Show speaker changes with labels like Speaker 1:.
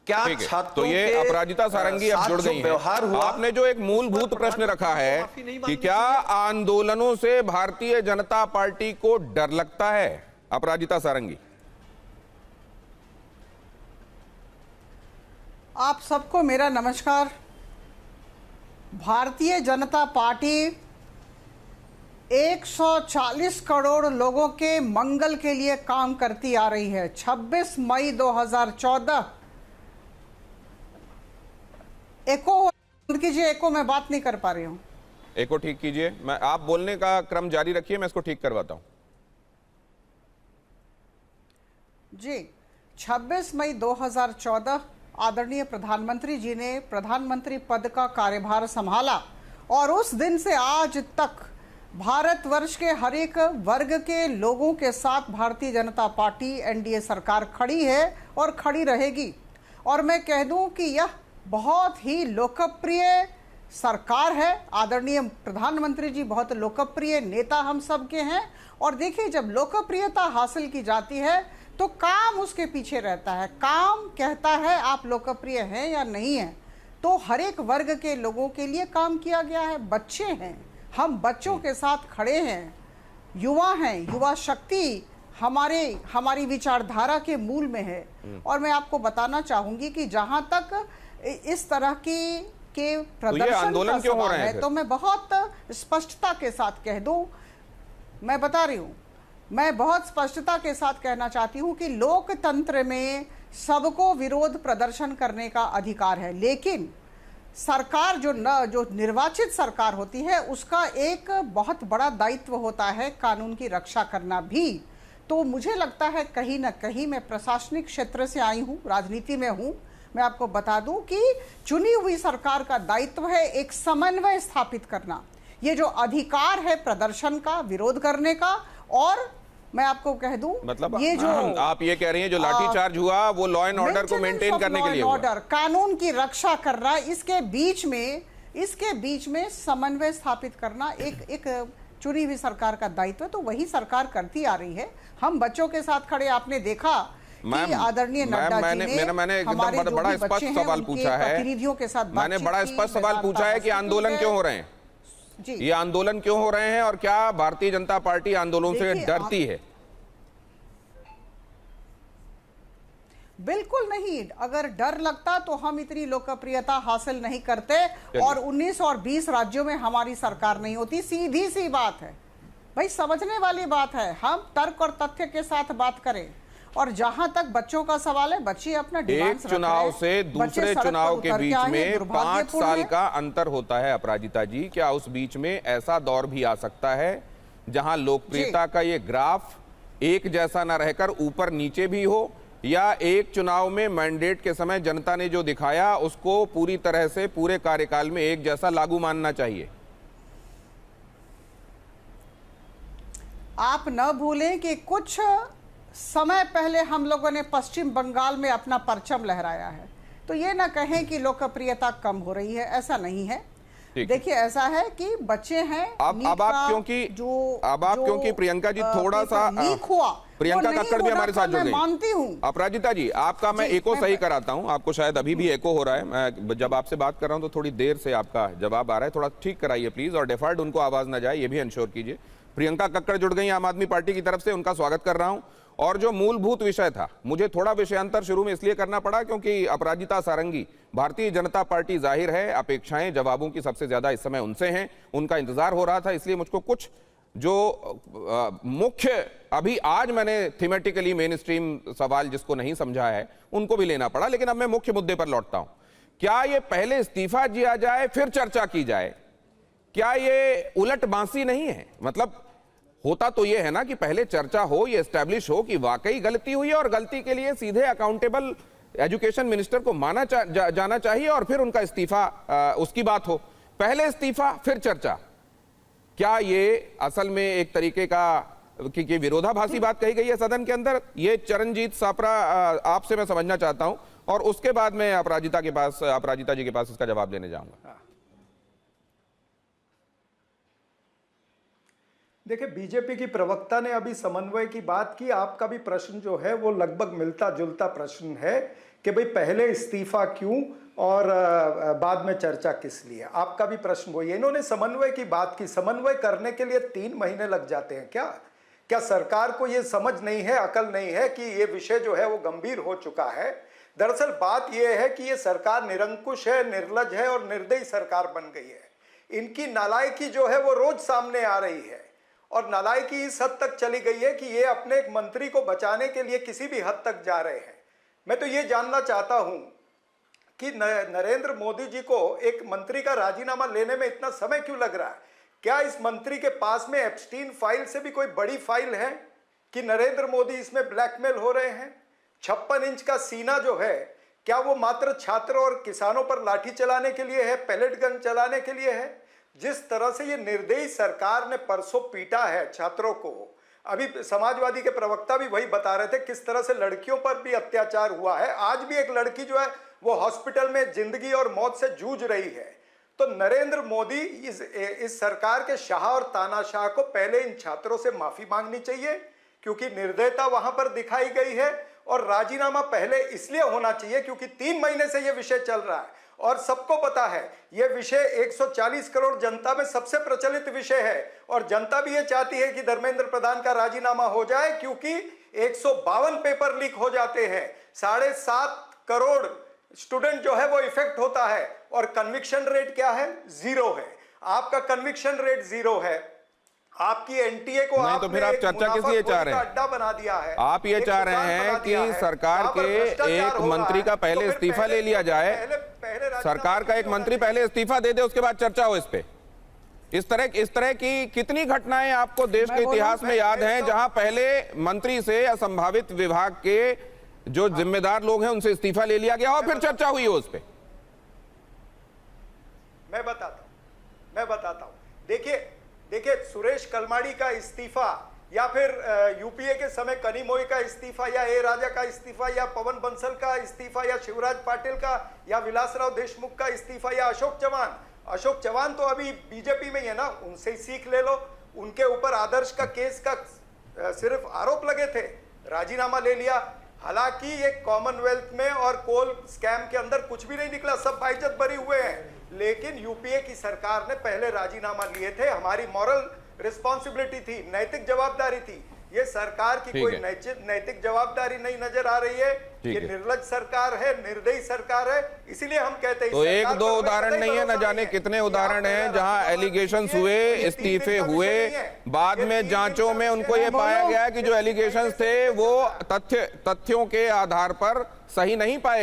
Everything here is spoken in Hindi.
Speaker 1: क्या
Speaker 2: ठीक है, तो
Speaker 1: छात्रों
Speaker 2: ये
Speaker 1: के
Speaker 2: अपराजिता सारंगी अब
Speaker 1: साथ
Speaker 2: जुड़
Speaker 1: जो
Speaker 2: गई
Speaker 1: व्यवहार
Speaker 2: हैं।
Speaker 1: हुआ,
Speaker 2: आपने जो एक मूलभूत प्रश्न रखा है कि क्या आंदोलनों से भारतीय जनता पार्टी को डर लगता है, अपराजिता सारंगी?
Speaker 3: आप सबको मेरा नमस्कार। भारतीय जनता पार्टी 140 करोड़ लोगों के मंगल के लिए काम करती आ रही है। 26 मई 2014 एको बंद कीजिए, एको मैं बात नहीं कर पा रही हूं।
Speaker 2: एको ठीक कीजिए, मैं आप बोलने का क्रम जारी रखिए, मैं इसको ठीक करवाता हूं।
Speaker 3: जी, 26 मई 2014 आदरणीय प्रधानमंत्री जी ने प्रधानमंत्री पद का कार्यभार संभाला और उस दिन से आज तक भारतवर्ष के हर एक वर्ग के लोगों के साथ भारतीय जनता पार्टी एनडीए सरकार खड़ी है और खड़ी रहेगी। और मैं कह दूं कि यह बहुत ही लोकप्रिय सरकार है। आदरणीय प्रधानमंत्री जी बहुत लोकप्रिय नेता हम सब के हैं। और देखिए, जब लोकप्रियता हासिल की जाती है तो काम उसके पीछे रहता है। काम कहता है आप लोकप्रिय हैं या नहीं हैं। तो हर एक वर्ग के लोगों के लिए काम किया गया है। बच्चे हैं, हम बच्चों के साथ खड़े हैं। युवा हैं, युवा शक्ति हमारी विचारधारा के मूल में है। और मैं आपको बताना चाहूंगी कि जहां तक इस तरह के प्रदर्शन
Speaker 2: आंदोलन
Speaker 3: का
Speaker 2: क्यों हो
Speaker 3: सवाल
Speaker 2: रहे हैं
Speaker 3: है, तो मैं बहुत स्पष्टता के साथ कह दूं, मैं बता रही हूं, मैं बहुत स्पष्टता के साथ कहना चाहती हूं कि लोकतंत्र में सबको विरोध प्रदर्शन करने का अधिकार है। लेकिन सरकार जो निर्वाचित सरकार होती है उसका एक बहुत बड़ा दायित्व होता है कानून की रक्षा करना भी। तो मुझे लगता है कहीं ना कहीं, मैं प्रशासनिक क्षेत्र से आई हूं, राजनीति में हूं, मैं आपको बता दूं कि चुनी हुई सरकार का दायित्व है एक समन्वय स्थापित करना। ये जो अधिकार है प्रदर्शन का, विरोध करने का, और मैं आपको कह दूं,
Speaker 2: मतलब
Speaker 3: ये जो
Speaker 2: आप ये कह रही हैं जो लाठीचार्ज हुआ वो लॉ एंड ऑर्डर को मेंटेन करने के लिए हुआ।
Speaker 3: ऑर्डर, कानून की रक्षा करना, इसके बीच में समन्वय स्थापित करना एक चुनी हुई सरकार का दायित्व है। तो वही सरकार करती आ रही है। हम बच्चों के साथ खड़े, आपने देखा कि आदरणीय नड्डा जी ने
Speaker 2: मैंने एकदम
Speaker 3: हमारे
Speaker 2: बड़ा स्पष्ट सवाल पूछा है,
Speaker 3: प्रतिनिधियों के साथ
Speaker 2: मैंने बड़ा स्पष्ट सवाल पूछा है कि आंदोलन क्यों हो रहे हैं
Speaker 3: जी।
Speaker 2: ये आंदोलन क्यों हो रहे हैं और क्या भारतीय जनता पार्टी आंदोलन से डरती है?
Speaker 3: बिल्कुल नहीं। अगर डर लगता तो हम इतनी लोकप्रियता हासिल नहीं करते और 19 और 20 राज्यों में हमारी सरकार नहीं होती। सीधी सी बात है भाई, समझने वाली बात है। हम तर्क और तथ्य के साथ बात करें। और जहां तक बच्चों का सवाल है, बच्चे अपना
Speaker 2: एक चुनाव से दूसरे चुनाव के बीच में 5 साल का अंतर होता है अपराजिता जी। क्या उस बीच में ऐसा दौर भी आ सकता है जहां लोकप्रियता का ये ग्राफ एक जैसा न रहकर ऊपर नीचे भी हो, या एक चुनाव में मैंडेट के समय जनता ने जो दिखाया उसको पूरी तरह से पूरे कार्यकाल में एक जैसा लागू मानना चाहिए?
Speaker 3: आप न भूलें कि कुछ समय पहले हम लोगों ने पश्चिम बंगाल में अपना परचम लहराया है। तो ये ना कहें कि लोकप्रियता कम हो रही है, ऐसा नहीं है। देखिए, ऐसा है कि बच्चे हैं।
Speaker 2: अब आप क्योंकि प्रियंका जी थोड़ा सा
Speaker 3: लीक हुआ,
Speaker 2: प्रियंका कक्कड़ भी हमारे साथ जुड़ गई।
Speaker 3: मानती हूँ
Speaker 2: अपराजिता जी, आपका मैं एको सही कराता हूं, आपको शायद अभी भी एको हो रहा है। मैं जब आपसे बात कर रहा हूं तो थोड़ी देर से आपका जवाब आ रहा है, थोड़ा ठीक कराइए प्लीज, और डेफर्ड उनको आवाज ना जाए ये भी इंश्योर कीजिए। प्रियंका कक्कड़ जुड़ गई आम आदमी पार्टी की तरफ से, उनका स्वागत कर रहा हूं। और जो मूलभूत विषय था, मुझे थोड़ा विषयांतर शुरू में इसलिए करना पड़ा क्योंकि अपराजिता सारंगी, भारतीय जनता पार्टी जाहिर है अपेक्षाएं जवाबों की सबसे ज्यादा इस समय उनसे हैं, उनका इंतजार हो रहा था, इसलिए मुझको कुछ जो मुख्य अभी आज मैंने थीमेटिकली मेन स्ट्रीम सवाल जिसको नहीं समझा है उनको भी लेना पड़ा। लेकिन अब मैं मुख्य मुद्दे पर लौटता हूं। क्या ये पहले इस्तीफा दिया जाए फिर चर्चा की जाए, क्या ये उलट बांसी नहीं है? मतलब होता तो ये है ना कि पहले चर्चा हो, ये एस्टैब्लिश हो कि वाकई गलती हुई है और गलती के लिए सीधे अकाउंटेबल एजुकेशन मिनिस्टर को माना जाना चाहिए और फिर उनका इस्तीफा उसकी बात हो। पहले इस्तीफा फिर चर्चा, क्या ये असल में एक तरीके का कि विरोधाभासी बात कही गई है सदन के अंदर? ये चरणजीत सापरा आपसे मैं समझना चाहता हूं और उसके बाद मैं अपराजिता जी के पास इसका जवाब देने जाऊंगा।
Speaker 4: देखिए, बीजेपी की प्रवक्ता ने अभी समन्वय की बात की। आपका भी प्रश्न जो है वो लगभग मिलता जुलता प्रश्न है कि भाई पहले इस्तीफा क्यों और बाद में चर्चा किस लिए। आपका भी प्रश्न वही है। इन्होंने समन्वय की बात की। समन्वय करने के लिए 3 महीने लग जाते हैं क्या? क्या सरकार को ये समझ नहीं है, अकल नहीं है कि ये विषय जो है वो गंभीर हो चुका है? दरअसल बात यह है कि ये सरकार निरंकुश है, निर्लज है और निर्दयी सरकार बन गई है। इनकी नालायकी जो है वो रोज सामने आ रही है और नालायकी इस हद तक चली गई है कि ये अपने एक मंत्री को बचाने के लिए किसी भी हद तक जा रहे हैं। मैं तो ये जानना चाहता हूं कि नरेंद्र मोदी जी को एक मंत्री का राजीनामा लेने में इतना समय क्यों लग रहा है? क्या इस मंत्री के पास में एप्स्टीन फाइल से भी कोई बड़ी फाइल है कि नरेंद्र मोदी इसमें ब्लैकमेल हो रहे हैं? 56 इंच का सीना जो है, क्या वो मात्र छात्रों और किसानों पर लाठी चलाने के लिए है, पैलेट गन चलाने के लिए है? जिस तरह से ये निर्दयी सरकार ने परसों पीटा है छात्रों को, अभी समाजवादी के प्रवक्ता भी वही बता रहे थे किस तरह से लड़कियों पर भी अत्याचार हुआ है। आज भी एक लड़की जो है वो हॉस्पिटल में जिंदगी और मौत से जूझ रही है। तो नरेंद्र मोदी इस सरकार के शाह और तानाशाह को पहले इन छात्रों से माफी मांगनी चाहिए, क्योंकि निर्दयता वहां पर दिखाई गई है। और राजीनामा पहले इसलिए होना चाहिए क्योंकि 3 महीने से यह विषय चल रहा है और सबको पता है यह विषय 140 करोड़ जनता में सबसे प्रचलित विषय है और जनता भी यह चाहती है कि धर्मेंद्र प्रधान का राजीनामा हो जाए, क्योंकि 152 पेपर लीक हो जाते हैं, 7.5 करोड़ स्टूडेंट जो है वो इफेक्ट होता है और कन्विक्शन रेट क्या है? 0 है। आपका कन्विक्शन रेट 0 है। आपकी एनटीए को
Speaker 2: नहीं, तो फिर आप चर्चा किस लिए चाह रहे हैं?
Speaker 4: अड्डा बना दिया है।
Speaker 2: आप ये चाह रहे हैं कि सरकार के एक मंत्री का पहले इस्तीफा ले लिया जाए, सरकार का एक मंत्री पहले इस्तीफा दे दे, उसके बाद चर्चा हो इस पे। इस तरह की कितनी घटनाएं आपको देश के इतिहास में याद हैं जहां पहले मंत्री से या संभावित विभाग के जो जिम्मेदार लोग हैं उनसे इस्तीफा ले लिया गया और फिर चर्चा हुई हो उस पे?
Speaker 4: मैं बताता हूं। देखिए सुरेश कलमाड़ी का इस्तीफा या फिर यूपीए के समय कनिमोई का इस्तीफा या ए राजा का इस्तीफा या पवन बंसल का इस्तीफा या शिवराज पाटिल का या विलासराव देशमुख का इस्तीफा या अशोक चौहान तो अभी बीजेपी में ही है ना, उनसे ही सीख ले लो। उनके ऊपर आदर्श का केस का सिर्फ आरोप लगे थे, राजीनामा ले लिया। हालांकि ये कॉमनवेल्थ में और कोल स्कैम के अंदर कुछ भी नहीं निकला, सब बाइज्जत बरी हुए हैं। लेकिन यूपीए की सरकार ने पहले राजीनामा लिए थे, हमारी मॉरल रिस्पॉन्सिबिलिटी थी, नैतिक जवाबदारी थी। ये सरकार की कोई नैतिक जवाबदारी नहीं नजर आ रही है। ये निर्लज सरकार है, निर्दयी सरकार है, इसीलिए हम कहते हैं।
Speaker 2: तो 1-2 उदाहरण नहीं है, न जाने कितने उदाहरण हैं जहां एलिगेशंस हुए, इस्तीफे हुए, बाद में जांचों में उनको ये पाया गया कि जो एलिगेशंस थे वो तथ्यों के आधार पर सही नहीं पाए गए।